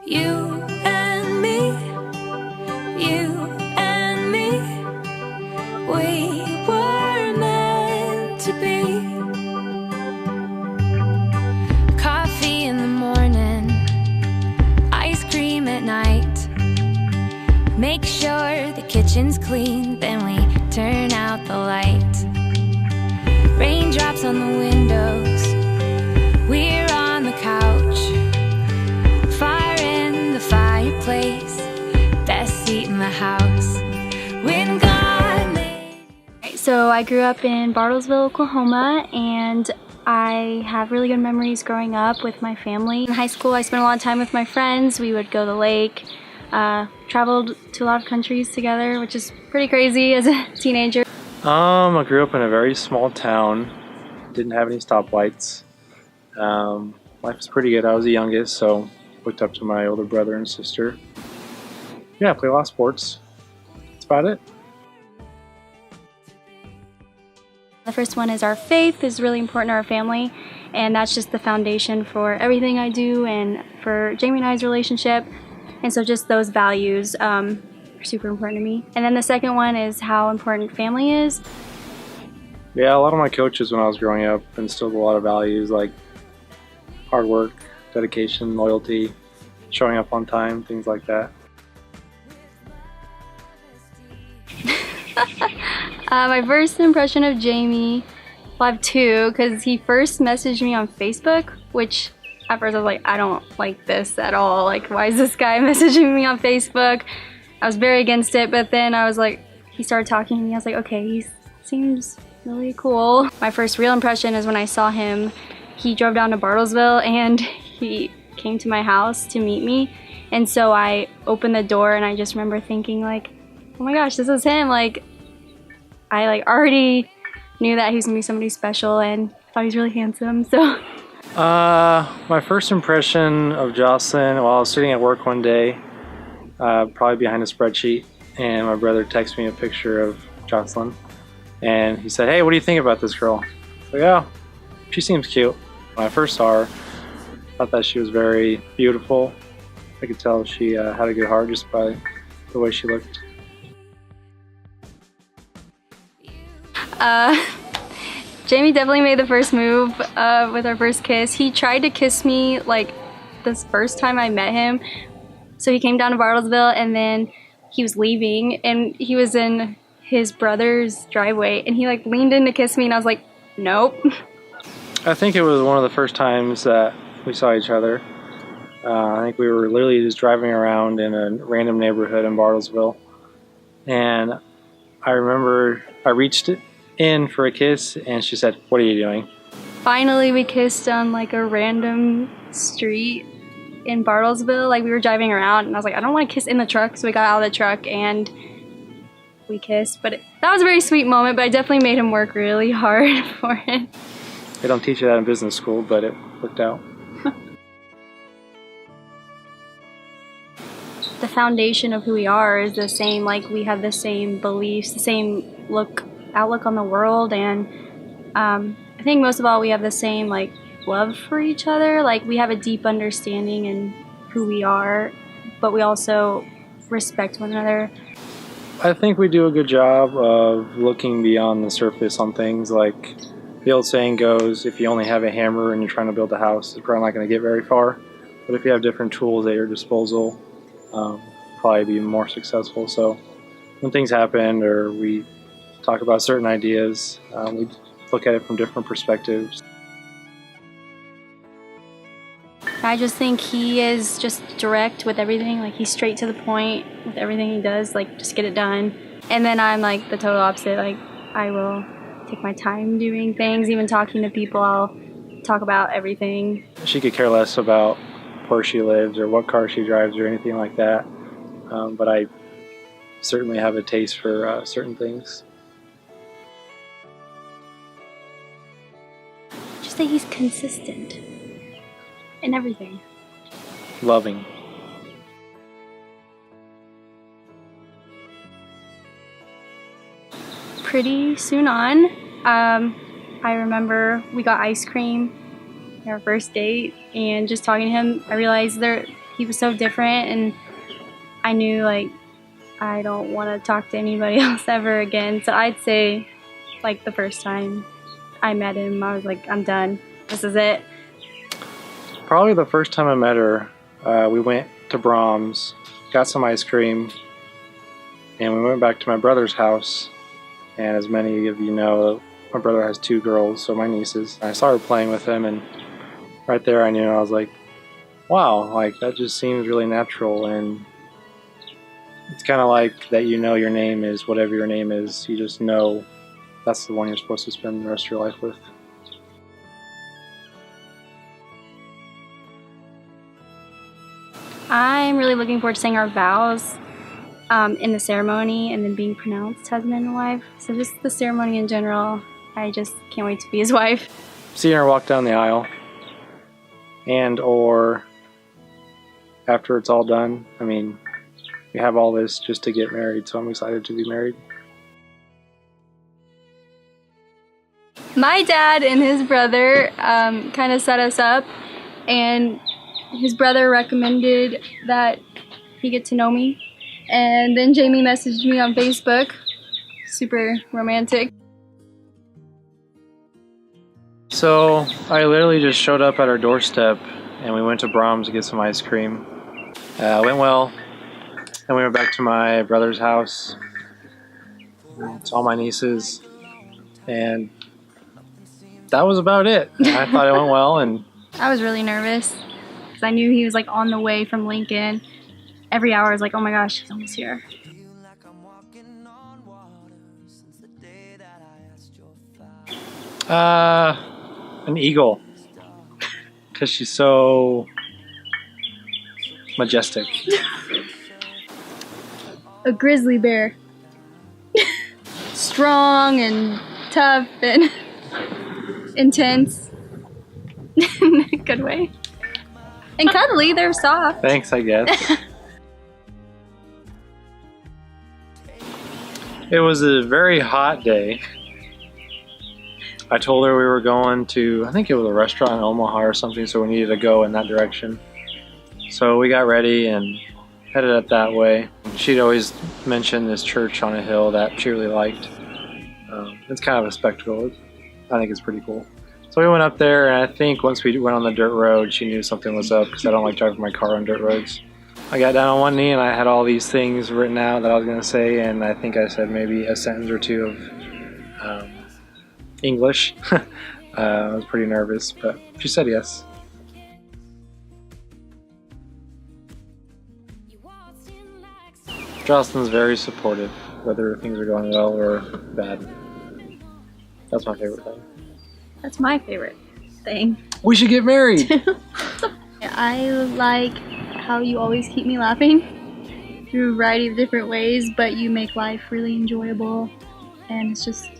You and me, you and me, we were meant to be. Coffee in the morning, ice cream at night. Make sure the kitchen's clean, then we turn out the light. Raindrops on the windows, we're on the couch. Fire in the fireplace, best seat in the house. When God made... So I grew up in Bartlesville, Oklahoma, and I have really good memories growing up with my family. In high school, I spent a lot of time with my friends. We would go to the lake, traveled to a lot of countries together, which is pretty crazy as a teenager. I grew up in a very small town, didn't have any stoplights. Life was pretty good. I was the youngest, so looked up to my older brother and sister. Yeah, I played a lot of sports. That's about it. The first one is our faith is really important to our family, and that's just the foundation for everything I do and for Jamie and I's relationship. And so just those values are super important to me. And then the second one is how important family is. Yeah, a lot of my coaches when I was growing up instilled a lot of values like hard work, dedication, loyalty, showing up on time, things like that. My first impression of Jamie, well, I have two, because he first messaged me on Facebook, which at first I was like, I don't like this at all. Like, why is this guy messaging me on Facebook? I was very against it, but then I was like, he started talking to me. I was like, okay, he seems really cool. My first real impression is when I saw him. He drove down to Bartlesville and he came to my house to meet me. And so I opened the door and I just remember thinking like, oh my gosh, this is him. Like, I already knew that he was gonna be somebody special and thought he was really handsome, so. My first impression of Jocelyn, while I was sitting at work one day, probably behind a spreadsheet, and my brother texted me a picture of Jocelyn, and he said, hey, what do you think about this girl? I was like, oh, she seems cute. When I first saw her, I thought that she was very beautiful. I could tell she had a good heart just by the way she looked. Jamie definitely made the first move with our first kiss. He tried to kiss me like this first time I met him. So he came down to Bartlesville and then he was leaving and he was in his brother's driveway and he like leaned in to kiss me and I was like, nope. I think it was one of the first times that we saw each other. I think we were literally just driving around in a random neighborhood in Bartlesville. And I remember I reached in for a kiss and she said, what are you doing? Finally we kissed on like a random street in Bartlesville. Like we were driving around and I was like, I don't want to kiss in the truck. So we got out of the truck and we kissed. But that was a very sweet moment, but I definitely made him work really hard for it. They don't teach you that in business school, but it worked out. The foundation of who we are is the same. Like we have the same beliefs, the same outlook on the world, and I think most of all we have the same like love for each other. Like we have a deep understanding in who we are, but we also respect one another. I think we do a good job of looking beyond the surface on things. Like the old saying goes, if you only have a hammer and you're trying to build a house, you're probably not going to get very far. But if you have different tools at your disposal, probably be more successful. So when things happen or we talk about certain ideas, we look at it from different perspectives. I just think he is just direct with everything. Like he's straight to the point with everything he does, like just get it done. And then I'm like the total opposite. Like I will take my time doing things, even talking to people, I'll talk about everything. She could care less about where she lives or what car she drives or anything like that. But I certainly have a taste for certain things. Just that he's consistent in everything. Loving. Pretty soon on, I remember we got ice cream our first date, and just talking to him, I realized he was so different, and I knew like I don't want to talk to anybody else ever again. So I'd say like the first time I met him, I was like, I'm done. This is it. Probably the first time I met her, we went to Brahms, got some ice cream, and we went back to my brother's house. And as many of you know, my brother has 2 girls, so my nieces. I saw her playing with them, and right there I knew, I was like, wow, like that just seems really natural. And it's kind of like that, you know, your name is whatever your name is. You just know that's the one you're supposed to spend the rest of your life with. I'm really looking forward to saying our vows in the ceremony and then being pronounced husband and wife. So just the ceremony in general, I just can't wait to be his wife. Seeing her walk down the aisle, and or after it's all done, I mean, we have all this just to get married, so I'm excited to be married. My dad and his brother kind of set us up, and his brother recommended that he get to know me. And then Jamie messaged me on Facebook. Super romantic. So I literally just showed up at our doorstep and we went to Brahms to get some ice cream. Went well. Then we went back to my brother's house. Saw my nieces. And that was about it. I thought it went well. And I was really nervous because I knew he was like on the way from Lincoln. Every hour I was like, oh my gosh, he's almost here. An eagle. Because she's so majestic. A grizzly bear. Strong and tough and intense. In a good way. And cuddly, they're soft. Thanks, I guess. It was a very hot day. I told her we were going to, I think it was a restaurant in Omaha or something, so we needed to go in that direction. So we got ready and headed up that way. She'd always mention this church on a hill that she really liked. It's kind of a spectacle. I think it's pretty cool. So we went up there, and I think once we went on the dirt road, she knew something was up because I don't like driving my car on dirt roads. I got down on one knee and I had all these things written out that I was going to say, and I think I said maybe a sentence or two of English. I was pretty nervous, but she said yes. Jocelyn's very supportive, whether things are going well or bad. That's my favorite thing. That's my favorite thing. We should get married! I like how you always keep me laughing through a variety of different ways, but you make life really enjoyable, and it's just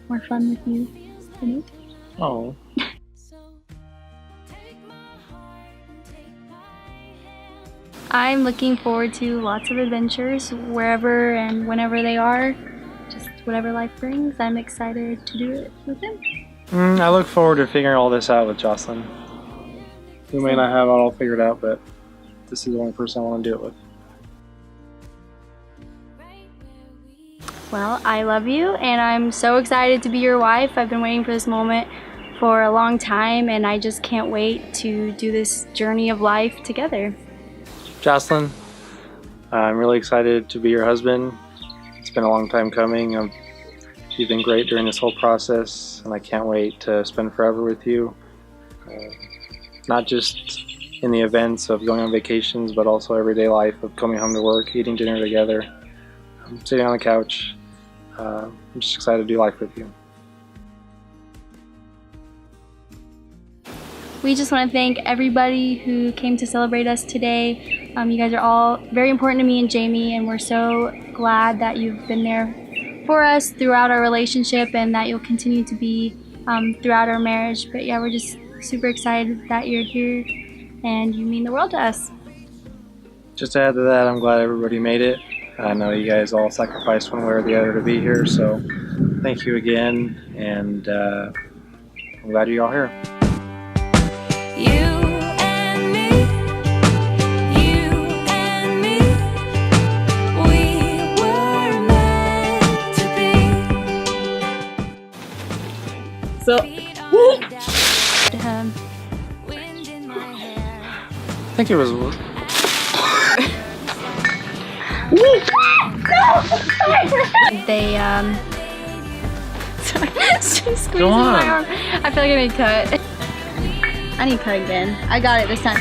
more fun with you. Oh. I'm looking forward to lots of adventures wherever and whenever they are. Just whatever life brings, I'm excited to do it with him. I look forward to figuring all this out with Jocelyn. We may not have it all figured out, but this is the only person I want to do it with. Well, I love you, and I'm so excited to be your wife. I've been waiting for this moment for a long time, and I just can't wait to do this journey of life together. Jocelyn, I'm really excited to be your husband. It's been a long time coming. You've been great during this whole process, and I can't wait to spend forever with you. Not just in the events of going on vacations, but also everyday life of coming home to work, eating dinner together, sitting on the couch. I'm just excited to do life with you. We just want to thank everybody who came to celebrate us today. You guys are all very important to me and Jamie, and we're so glad that you've been there for us throughout our relationship and that you'll continue to be throughout our marriage. But yeah, we're just super excited that you're here and you mean the world to us. Just to add to that, I'm glad everybody made it. I know you guys all sacrificed one way or the other to be here, so thank you again, and I'm glad you're all here. You and me, think it was. They She squeezes Go on. my arm. I feel like I need to cut. I need to cut again. I got it this time.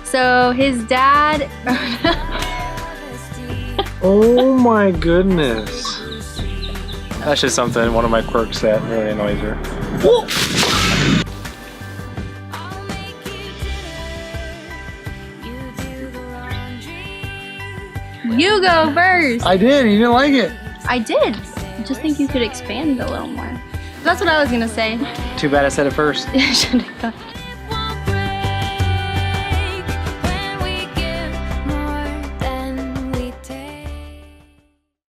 So his dad. Oh my goodness. That's just something, one of my quirks that really annoys her. You go first. I did, you didn't like it. I did. I just think you could expand a little more. That's what I was gonna say. Too bad I said it first. I should have got.